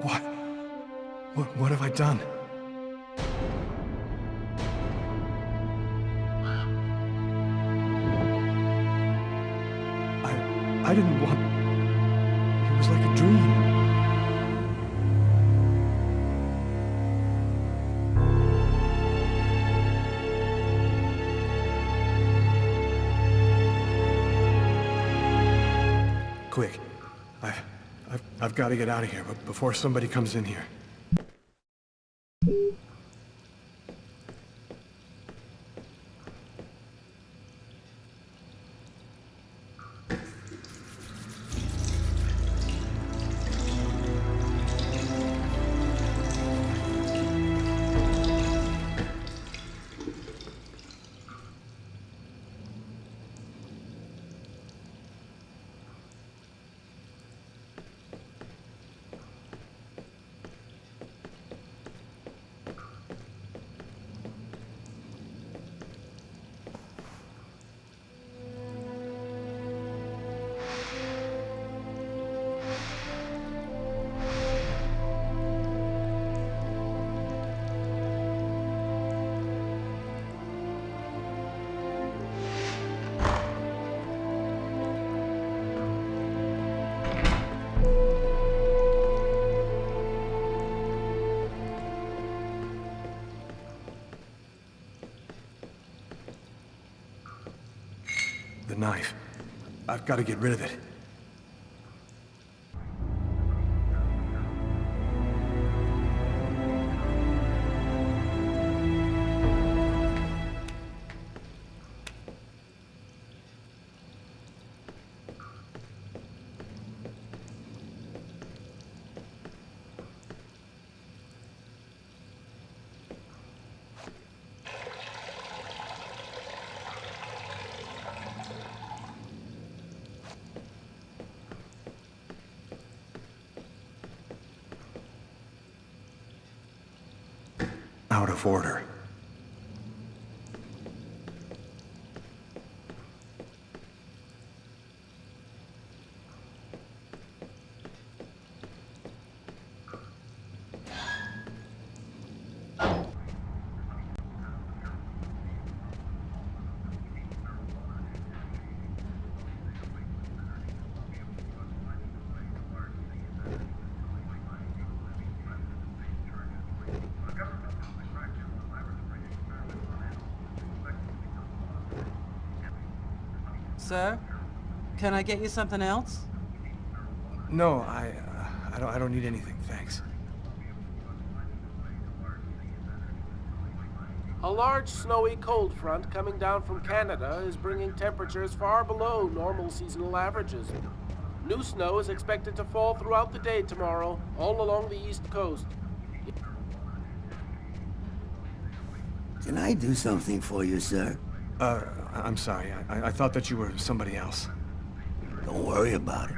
What? What have I done? I didn't want... It was like a dream. Quick. I've got to get out of here, but before somebody comes in here. The knife. I've got to get rid of it. Out of order. Sir, can I get you something else? No, I don't need anything, thanks. A large snowy cold front coming down from Canada is bringing temperatures far below normal seasonal averages. New snow is expected to fall throughout the day tomorrow, all along the east coast. Can I do something for you, sir? I'm sorry. I thought that you were somebody else. Don't worry about it.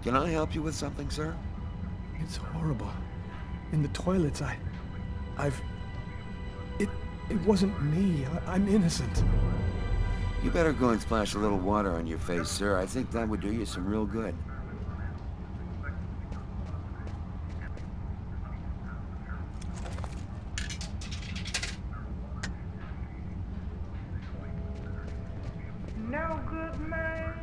Can I help you with something, sir? It's horrible. In the toilets, It wasn't me. I'm innocent. You better go and splash a little water on your face, sir. I think that would do you some real good. No good man,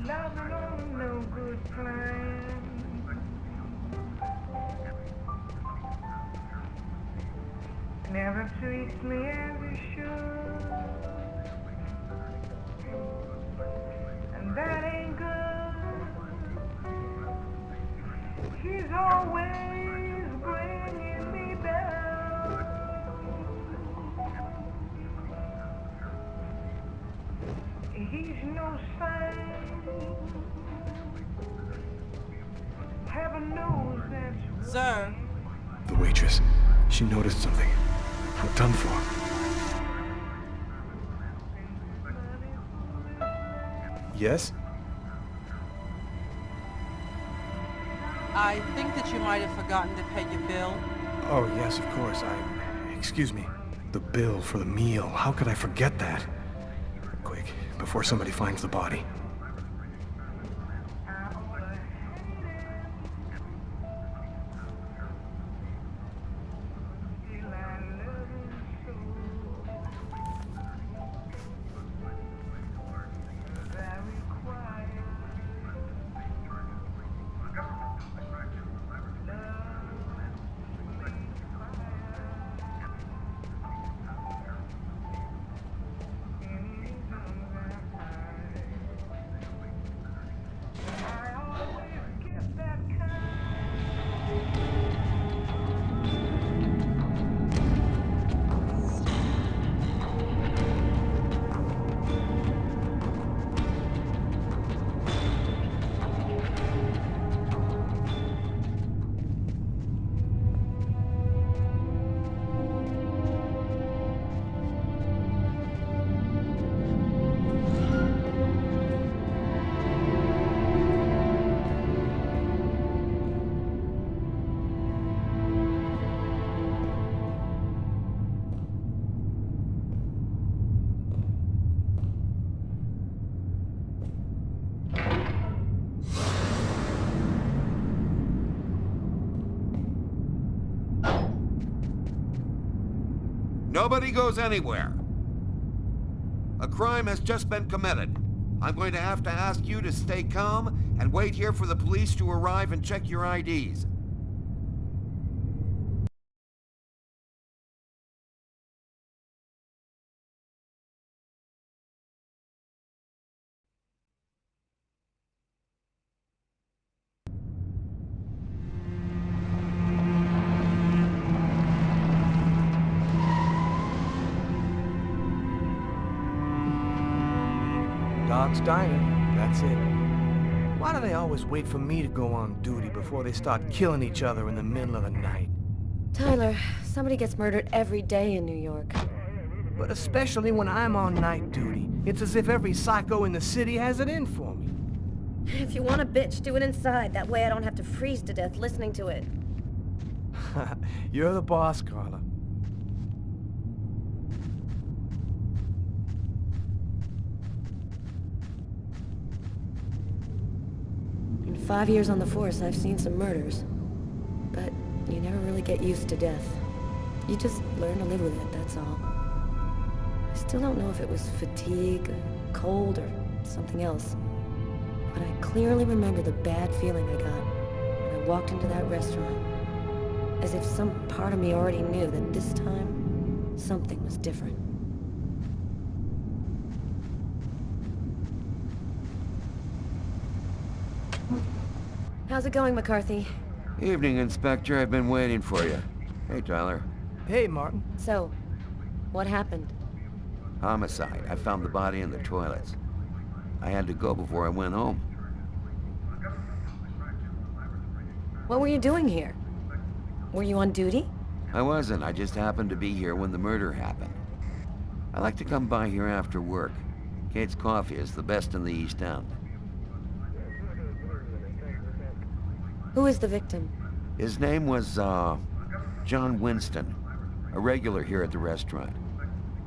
loving on no good plan. Never treats me as he should, and that ain't good. He's always bringing me down. He's no saint. Heaven knows that's Sir, The waitress. She noticed something. I'm done for. Yes? I think that you might have forgotten to pay your bill. Oh, yes, of course. Excuse me. The bill for the meal. How could I forget that? Quick, before somebody finds the body. Nobody goes anywhere. A crime has just been committed. I'm going to have to ask you to stay calm and wait here for the police to arrive and check your IDs. Dog's Diner, that's it. Why do they always wait for me to go on duty before they start killing each other in the middle of the night? Tyler, somebody gets murdered every day in New York. But especially when I'm on night duty. It's as if every psycho in the city has it in for me. If you want a bitch, do it inside. That way I don't have to freeze to death listening to it. You're the boss, Carla. In 5 years on the force, I've seen some murders. But you never really get used to death. You just learn to live with it, that's all. I still don't know if it was fatigue, or cold, or something else. But I clearly remember the bad feeling I got when I walked into that restaurant. As if some part of me already knew that this time, something was different. How's it going, McCarthy? Evening, Inspector. I've been waiting for you. Hey, Tyler. Hey, Martin. So, what happened? Homicide. I found the body in the toilets. I had to go before I went home. What were you doing here? Were you on duty? I wasn't. I just happened to be here when the murder happened. I like to come by here after work. Kate's Coffee is the best in the East End. Who is the victim? His name was, John Winston. A regular here at the restaurant.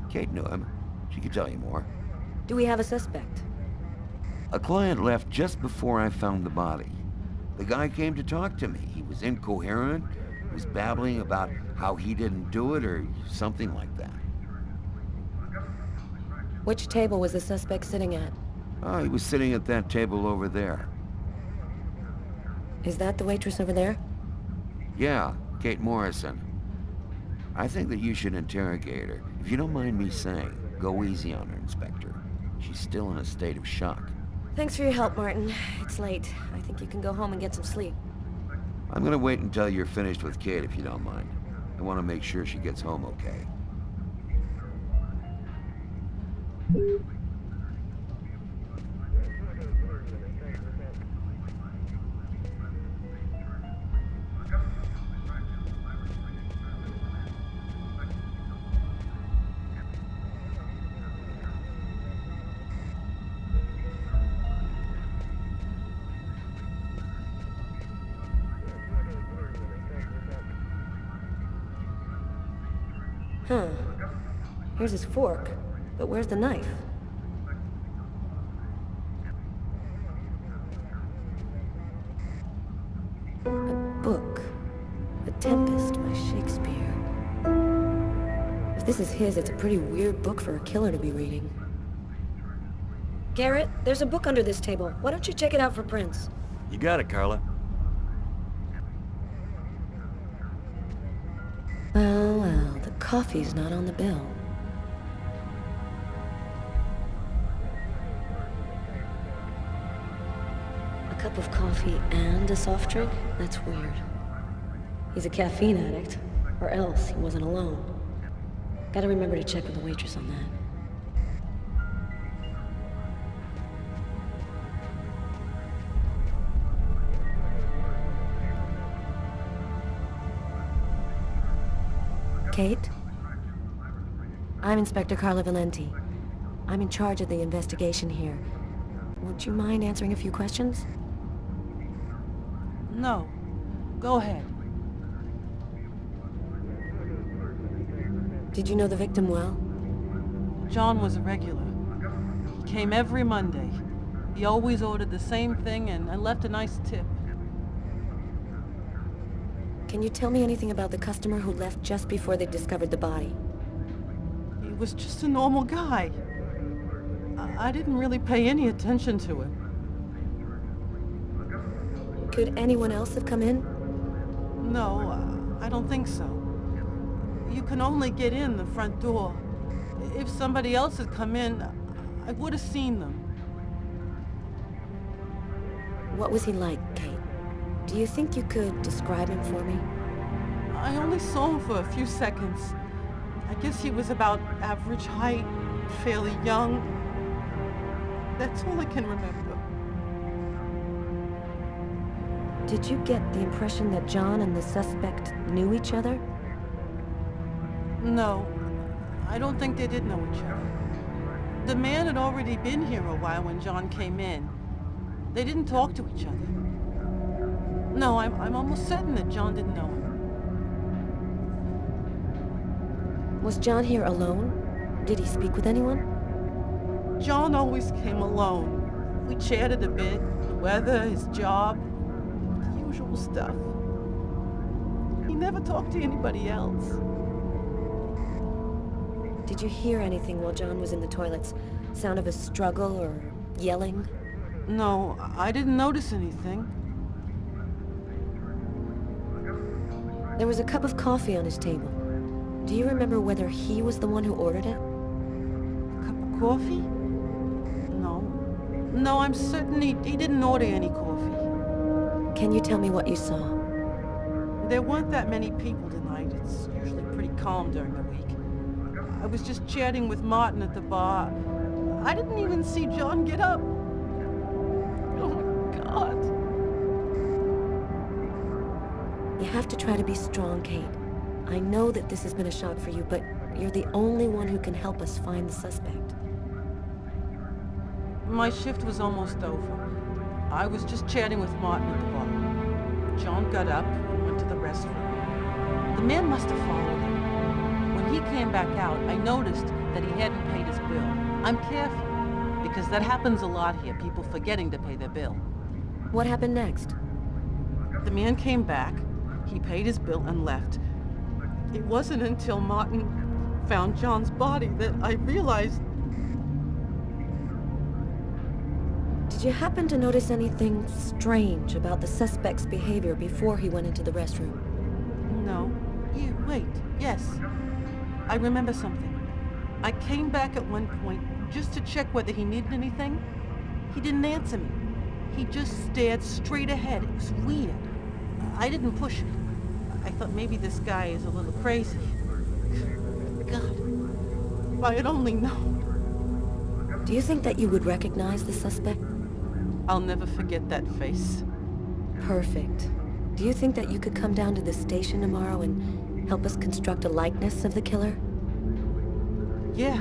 Kate knew him. She could tell you more. Do we have a suspect? A client left just before I found the body. The guy came to talk to me. He was incoherent. He was babbling about how he didn't do it or something like that. Which table was the suspect sitting at? Oh, he was sitting at that table over there. Is that the waitress over there? Yeah, Kate Morrison. I think that you should interrogate her. If you don't mind me saying, go easy on her, Inspector. She's still in a state of shock. Thanks for your help, Martin. It's late. I think you can go home and get some sleep. I'm gonna wait until you're finished with Kate, if you don't mind. I want to make sure she gets home okay. Huh. Here's his fork, but where's the knife? A book. The Tempest by Shakespeare. If this is his, it's a pretty weird book for a killer to be reading. Garrett, there's a book under this table. Why don't you check it out for prints? You got it, Carla. Well, the coffee's not on the bill. A cup of coffee and a soft drink? That's weird. He's a caffeine addict, or else he wasn't alone. Gotta remember to check with the waitress on that. Kate? I'm Inspector Carla Valenti. I'm in charge of the investigation here. Would you mind answering a few questions? No. Go ahead. Did you know the victim well? John was a regular. He came every Monday. He always ordered the same thing and left a nice tip. Can you tell me anything about the customer who left just before they discovered the body? He was just a normal guy. I didn't really pay any attention to him. Could anyone else have come in? No, I don't think so. You can only get in the front door. If somebody else had come in, I would have seen them. What was he like, Kate? Do you think you could describe him for me? I only saw him for a few seconds. I guess he was about average height, fairly young. That's all I can remember. Did you get the impression that John and the suspect knew each other? No, I don't think they did know each other. The man had already been here a while when John came in. They didn't talk to each other. No, I'm almost certain that John didn't know him. Was John here alone? Did he speak with anyone? John always came alone. We chatted a bit, the weather, his job, the usual stuff. He never talked to anybody else. Did you hear anything while John was in the toilets? Sound of a struggle or yelling? No, I didn't notice anything. There was a cup of coffee on his table. Do you remember whether he was the one who ordered it? A cup of coffee? No. No, I'm certain he didn't order any coffee. Can you tell me what you saw? There weren't that many people tonight. It's usually pretty calm during the week. I was just chatting with Martin at the bar. I didn't even see John get up. Oh my God. You have to try to be strong, Kate. I know that this has been a shock for you, but you're the only one who can help us find the suspect. My shift was almost over. I was just chatting with Martin at the bar. John got up and went to the restroom. The man must have followed him. When he came back out, I noticed that he hadn't paid his bill. I'm careful, because that happens a lot here, people forgetting to pay their bill. What happened next? The man came back, he paid his bill and left. It wasn't until Martin found John's body that I realized. Did you happen to notice anything strange about the suspect's behavior before he went into the restroom? No. Here, wait. Yes. I remember something. I came back at one point just to check whether he needed anything. He didn't answer me. He just stared straight ahead. It was weird. I didn't push him. I thought maybe this guy is a little crazy. God, if I had only known. Do you think that you would recognize the suspect? I'll never forget that face. Perfect. Do you think that you could come down to the station tomorrow and help us construct a likeness of the killer? Yeah.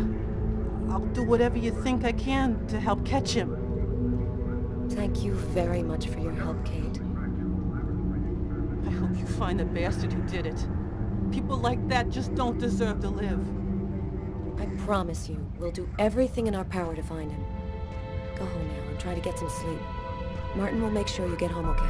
I'll do whatever you think I can to help catch him. Thank you very much for your help, Kate. I hope you find the bastard who did it. People like that just don't deserve to live. I promise you, we'll do everything in our power to find him. Go home now and try to get some sleep. Martin will make sure you get home okay.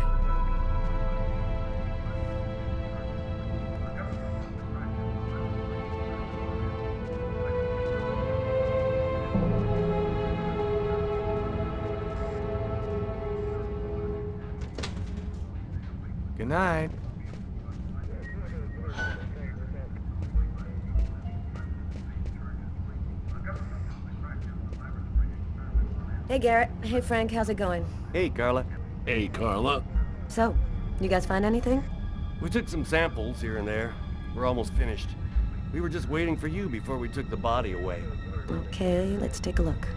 Good night. Hey, Garrett. Hey, Frank. How's it going? Hey, Carla. Hey, Carla. So, you guys find anything? We took some samples here and there. We're almost finished. We were just waiting for you before we took the body away. Okay, let's take a look.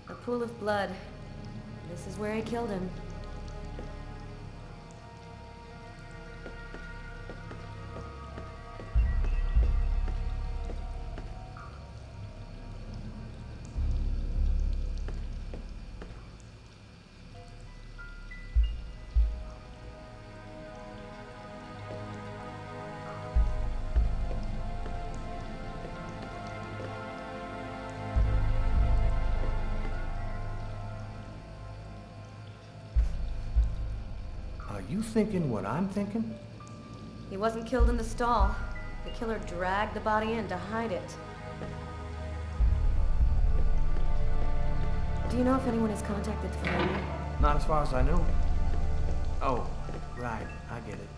A pool of blood. This is where he killed him. Are you thinking what I'm thinking? He wasn't killed in the stall. The killer dragged the body in to hide it. Do you know if anyone has contacted the family? Not as far as I know. Oh, right. I get it.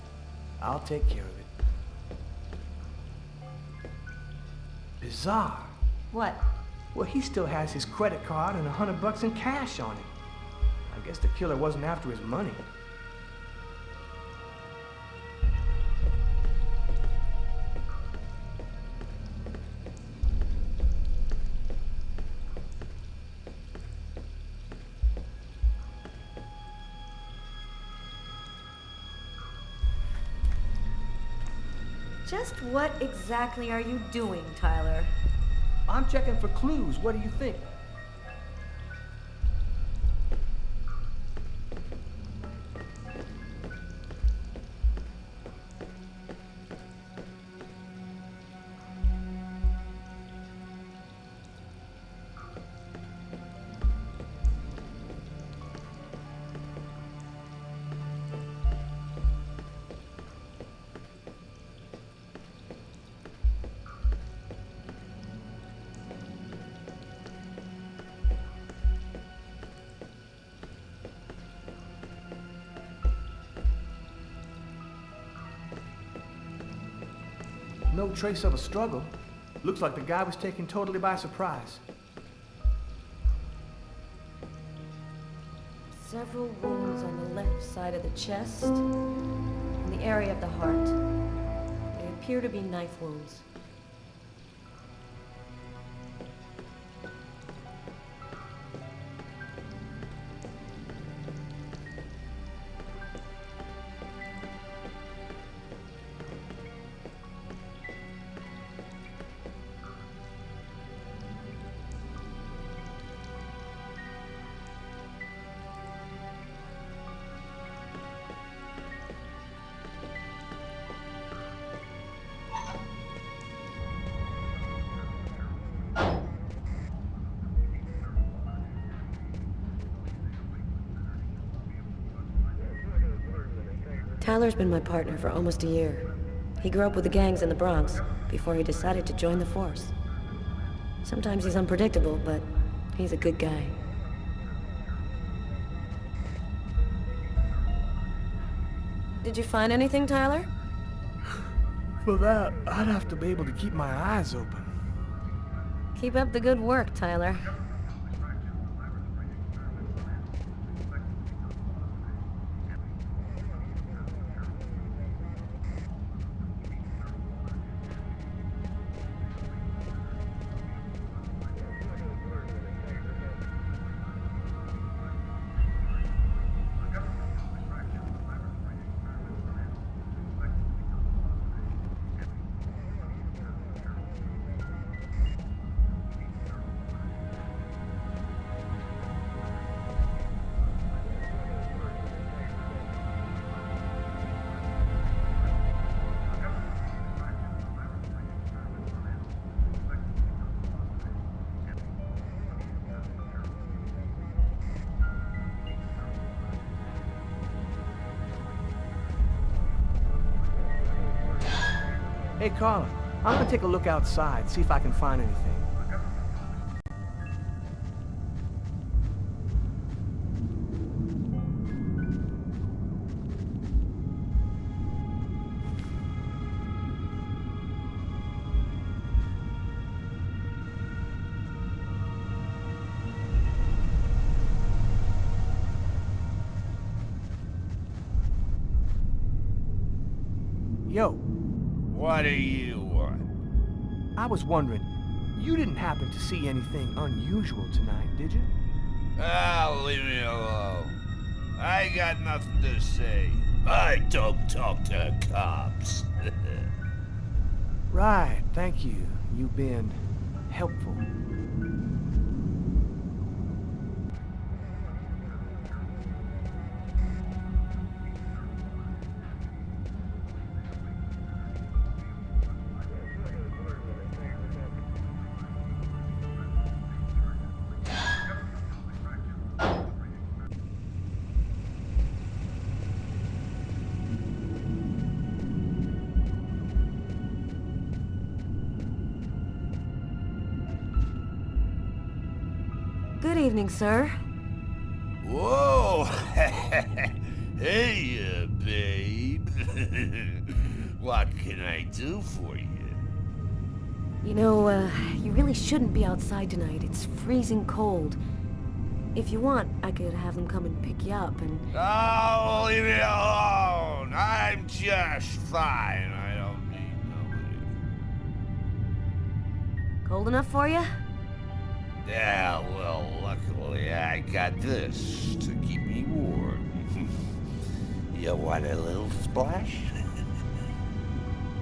I'll take care of it. Bizarre. What? Well, he still has his credit card and $100 in cash on him. I guess the killer wasn't after his money. Just what exactly are you doing, Tyler? I'm checking for clues. What do you think? No trace of a struggle. Looks like the guy was taken totally by surprise. Several wounds on the left side of the chest and the area of the heart. They appear to be knife wounds. Tyler's been my partner for almost a year. He grew up with the gangs in the Bronx before he decided to join the force. Sometimes he's unpredictable, but he's a good guy. Did you find anything, Tyler? For that, I'd have to be able to keep my eyes open. Keep up the good work, Tyler. Hey, Carla, I'm gonna take a look outside, see if I can find anything. Yo, What do you want? I was wondering, you didn't happen to see anything unusual tonight, did you? Ah, leave me alone. I ain't got nothing to say. I don't talk to cops. Right, thank you. You've been helpful. Good evening, sir. Whoa! Hey, babe. What can I do for you? You know, you really shouldn't be outside tonight. It's freezing cold. If you want, I could have them come and pick you up and... Oh, leave me alone. I'm just fine. I don't need nobody. Cold enough for you? Yeah, well, luckily I got this to keep me warm. You want a little splash?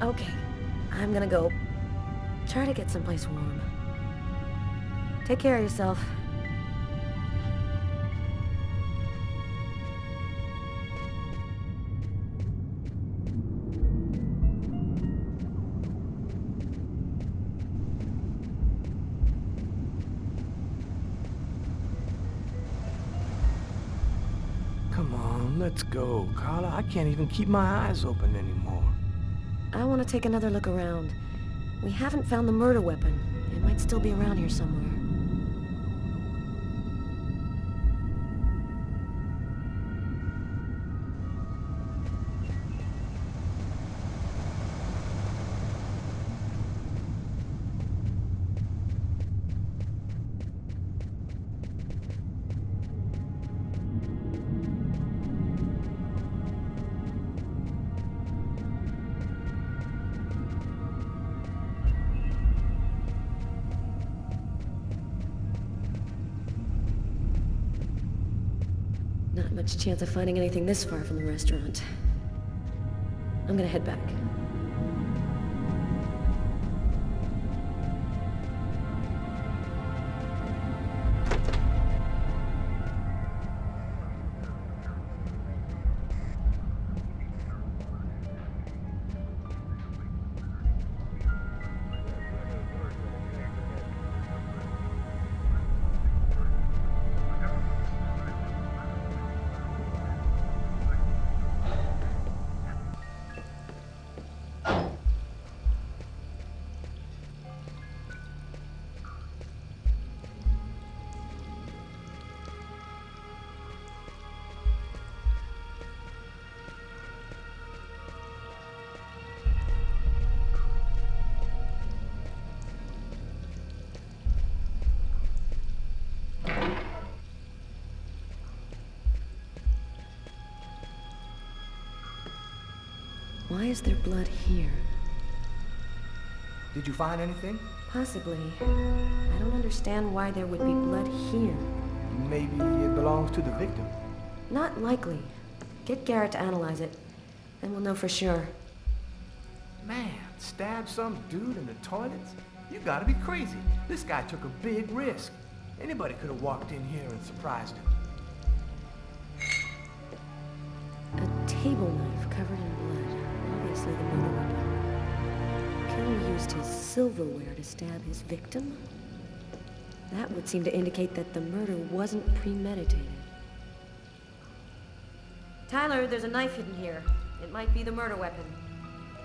Okay, I'm gonna go try to get someplace warm. Take care of yourself. Come on, let's go, Carla. I can't even keep my eyes open anymore. I want to take another look around. We haven't found the murder weapon. It might still be around here somewhere. Not much chance of finding anything this far from the restaurant. I'm gonna head back. Why is there blood here? Did you find anything? Possibly. I don't understand why there would be blood here. Maybe it belongs to the victim. Not likely. Get Garrett to analyze it, then we'll know for sure. Man, stab some dude in the toilets? You gotta be crazy. This guy took a big risk. Anybody could have walked in here and surprised him. A table knife covered in blood. Obviously the murder weapon. Killer used his silverware to stab his victim? That would seem to indicate that the murder wasn't premeditated. Tyler, there's a knife hidden here. It might be the murder weapon.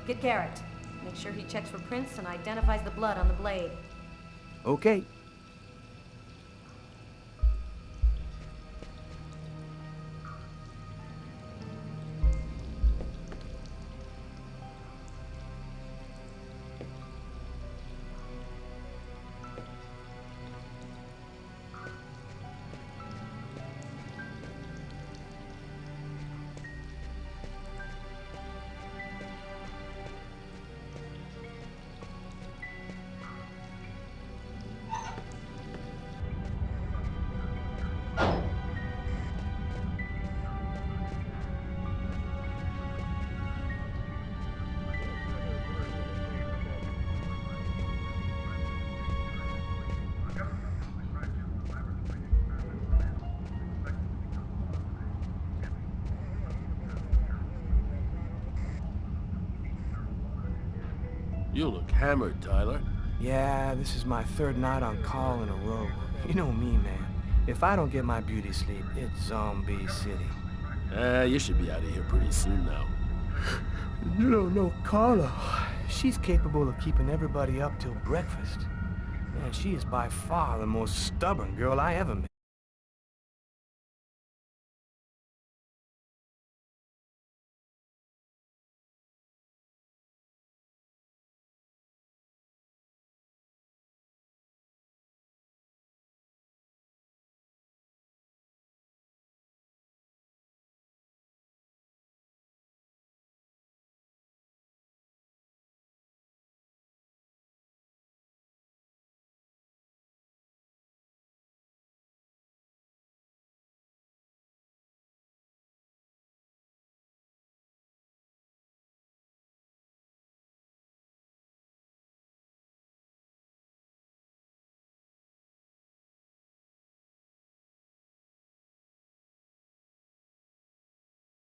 Get Garrett. Make sure he checks for prints and identifies the blood on the blade. Okay. You look hammered, Tyler. Yeah, this is my third night on call in a row. You know me, man. If I don't get my beauty sleep, it's Zombie City. You should be out of here pretty soon now. You don't know Carla. She's capable of keeping everybody up till breakfast. Man, she is by far the most stubborn girl I ever met.